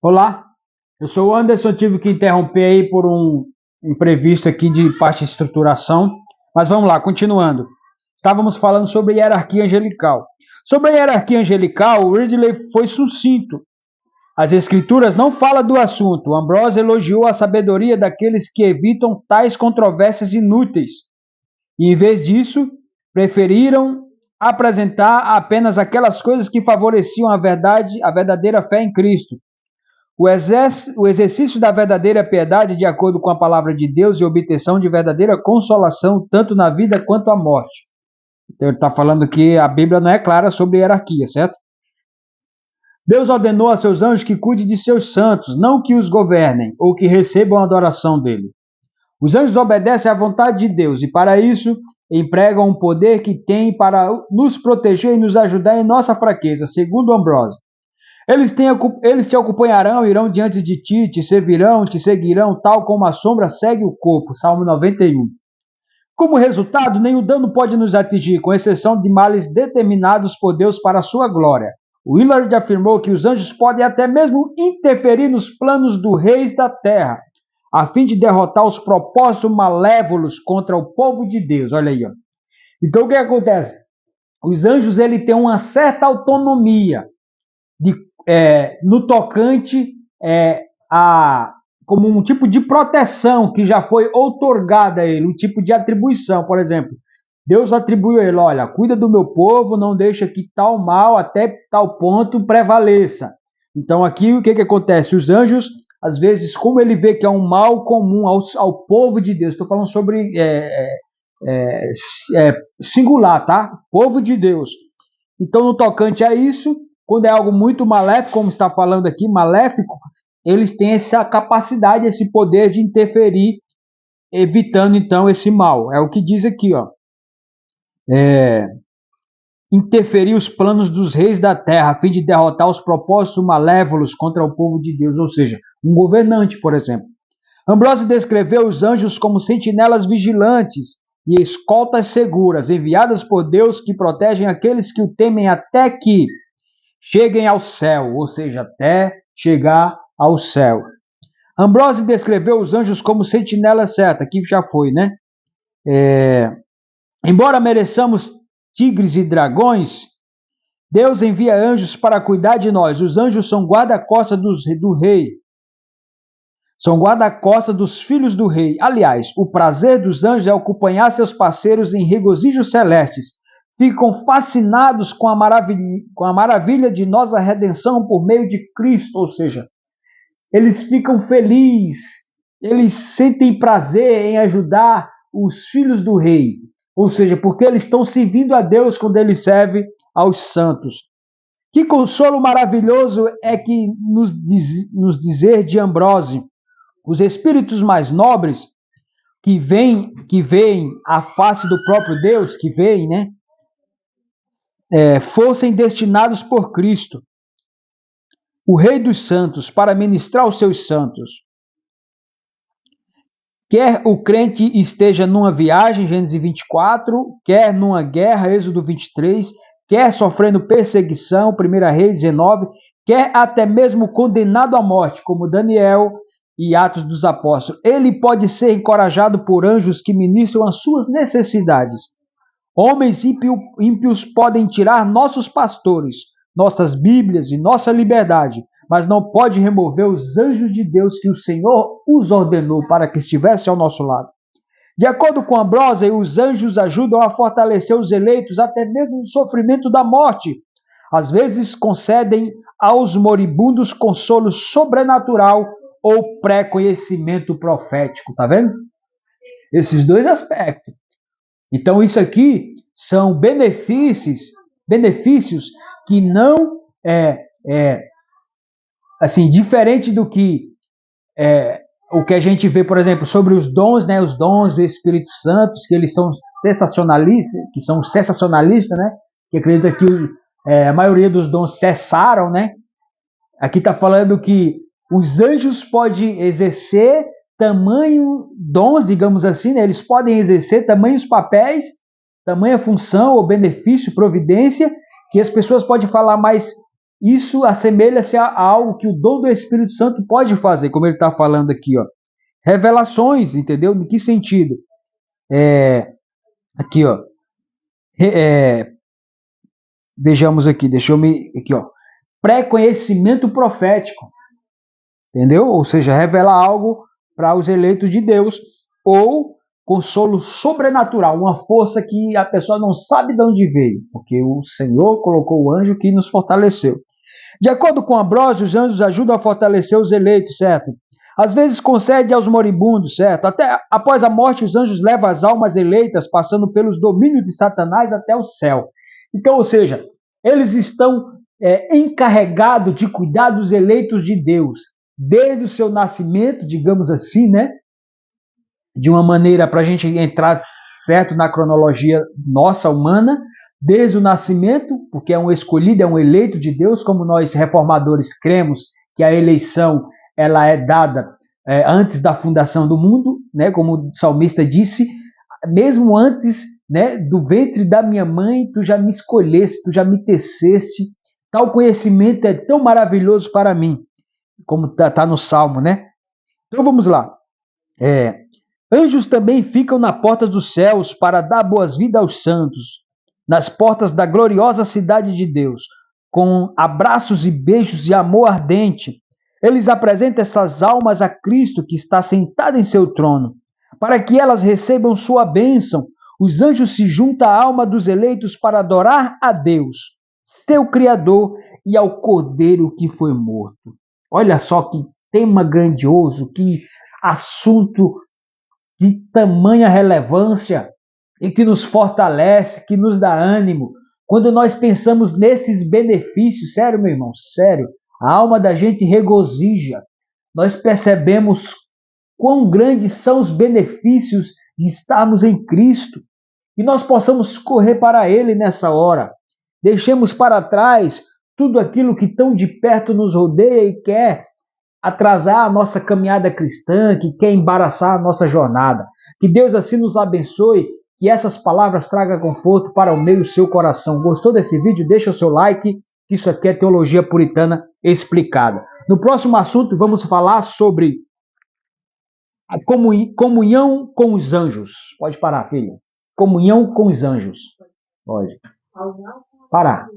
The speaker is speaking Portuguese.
Olá, eu sou o Anderson, tive que interromper aí por um imprevisto aqui de parte de estruturação, mas vamos lá, continuando. Estávamos falando sobre hierarquia angelical. Sobre a hierarquia angelical, o Ridley foi sucinto. As escrituras não falam do assunto. Ambrose elogiou a sabedoria daqueles que evitam tais controvérsias inúteis e, em vez disso, preferiram apresentar apenas aquelas coisas que favoreciam a verdadeira fé em Cristo. O exercício da verdadeira piedade de acordo com a palavra de Deus e obtenção de verdadeira consolação, tanto na vida quanto à morte. Então ele está falando que a Bíblia não é clara sobre hierarquia, certo? Deus ordenou a seus anjos que cuidem de seus santos, não que os governem ou que recebam a adoração dele. Os anjos obedecem à vontade de Deus e, para isso, empregam um poder que têm para nos proteger e nos ajudar em nossa fraqueza, segundo Ambrose. Eles te acompanharão, irão diante de ti, te servirão, te seguirão, tal como a sombra segue o corpo. Salmo 91. Como resultado, nenhum dano pode nos atingir, com exceção de males determinados por Deus para a sua glória. Willard afirmou que os anjos podem até mesmo interferir nos planos dos reis da terra, a fim de derrotar os propósitos malévolos contra o povo de Deus. Olha aí, ó. Então o que acontece? Os anjos têm uma certa autonomia no tocante como um tipo de proteção que já foi outorgada a ele, um tipo de atribuição. Por exemplo, Deus atribuiu a ele, olha, cuida do meu povo, não deixa que tal mal até tal ponto prevaleça. Então aqui o que acontece? Os anjos, às vezes, como ele vê que é um mal comum ao povo de Deus, estou falando sobre singular, tá? Povo de Deus. Então no tocante a isso, quando é algo muito maléfico, como está falando aqui, maléfico, eles têm essa capacidade, esse poder de interferir, evitando então esse mal. É o que diz aqui, ó. Interferir os planos dos reis da terra, a fim de derrotar os propósitos malévolos contra o povo de Deus, ou seja, um governante, por exemplo. Ambrose descreveu os anjos como sentinelas vigilantes e escoltas seguras, enviadas por Deus que protegem aqueles que o temem até que cheguem ao céu, ou seja, até chegar ao céu. Ambrose descreveu os anjos como sentinelas certas, aqui já foi, né? Embora mereçamos tigres e dragões, Deus envia anjos para cuidar de nós. Os anjos são guarda-costas do rei. São guarda-costas dos filhos do rei. Aliás, o prazer dos anjos é acompanhar seus parceiros em regozijos celestes. Ficam fascinados com a maravilha de nossa redenção por meio de Cristo, ou seja, eles ficam felizes, eles sentem prazer em ajudar os filhos do rei, ou seja, porque eles estão servindo a Deus quando eles servem aos santos. Que consolo maravilhoso é que nos dizer de Ambrose, os espíritos mais nobres que veem a face do próprio Deus, que veem, né? Fossem destinados por Cristo, o Rei dos Santos, para ministrar os seus santos. Quer o crente esteja numa viagem, Gênesis 24, quer numa guerra, Êxodo 23, quer sofrendo perseguição, 1 Reis 19, quer até mesmo condenado à morte, como Daniel e Atos dos Apóstolos. Ele pode ser encorajado por anjos que ministram as suas necessidades. Homens ímpios podem tirar nossos pastores, nossas Bíblias e nossa liberdade, mas não pode remover os anjos de Deus que o Senhor os ordenou para que estivessem ao nosso lado. De acordo com Ambrose, os anjos ajudam a fortalecer os eleitos até mesmo no sofrimento da morte. Às vezes concedem aos moribundos consolo sobrenatural ou pré-conhecimento profético, tá vendo? Esses dois aspectos. Então isso aqui são benefícios que não assim, diferente do que o que a gente vê, por exemplo, sobre os dons, né, os dons do Espírito Santo, que eles são sensacionalistas, né, que acreditam que a maioria dos dons cessaram, né? Aqui está falando que os anjos podem exercer tamanho dons, digamos assim, né? Eles podem exercer tamanhos papéis, tamanha função ou benefício, providência, que as pessoas podem falar, mas isso assemelha-se a algo que o dom do Espírito Santo pode fazer, como ele está falando aqui, ó. Revelações, entendeu? Em que sentido? Aqui, ó. Vejamos aqui, aqui, ó. Pré-conhecimento profético, entendeu? Ou seja, revela algo para os eleitos de Deus, ou consolo sobrenatural, uma força que a pessoa não sabe de onde veio, porque o Senhor colocou o anjo que nos fortaleceu. De acordo com Ambrósio, os anjos ajudam a fortalecer os eleitos, certo? Às vezes concede aos moribundos, certo? Até após a morte, os anjos levam as almas eleitas, passando pelos domínios de Satanás até o céu. Então, ou seja, eles estão encarregados de cuidar dos eleitos de Deus, desde o seu nascimento, digamos assim, né? De uma maneira para a gente entrar certo na cronologia nossa, humana, desde o nascimento, porque é um escolhido, é um eleito de Deus, como nós reformadores cremos que a eleição ela é dada antes da fundação do mundo, né? Como o salmista disse, mesmo antes, né, do ventre da minha mãe, tu já me escolheste, tu já me teceste, tal conhecimento é tão maravilhoso para mim, como está no Salmo, né? Então vamos lá. Anjos também ficam na porta dos céus para dar boas-vindas aos santos, nas portas da gloriosa cidade de Deus, com abraços e beijos e amor ardente. Eles apresentam essas almas a Cristo que está sentado em seu trono, para que elas recebam sua bênção. Os anjos se juntam à alma dos eleitos para adorar a Deus, seu Criador, e ao Cordeiro que foi morto. Olha só que tema grandioso, que assunto de tamanha relevância e que nos fortalece, que nos dá ânimo. Quando nós pensamos nesses benefícios, sério, meu irmão, sério, a alma da gente regozija. Nós percebemos quão grandes são os benefícios de estarmos em Cristo e nós possamos correr para Ele nessa hora. Deixemos para trás tudo aquilo que tão de perto nos rodeia e quer atrasar a nossa caminhada cristã, que quer embaraçar a nossa jornada. Que Deus assim nos abençoe, que essas palavras tragam conforto para o meu e o seu coração. Gostou desse vídeo? Deixa o seu like, que isso aqui é teologia puritana explicada. No próximo assunto vamos falar sobre a comunhão com os anjos. Pode parar, filha. Comunhão com os anjos. Pode. Parar.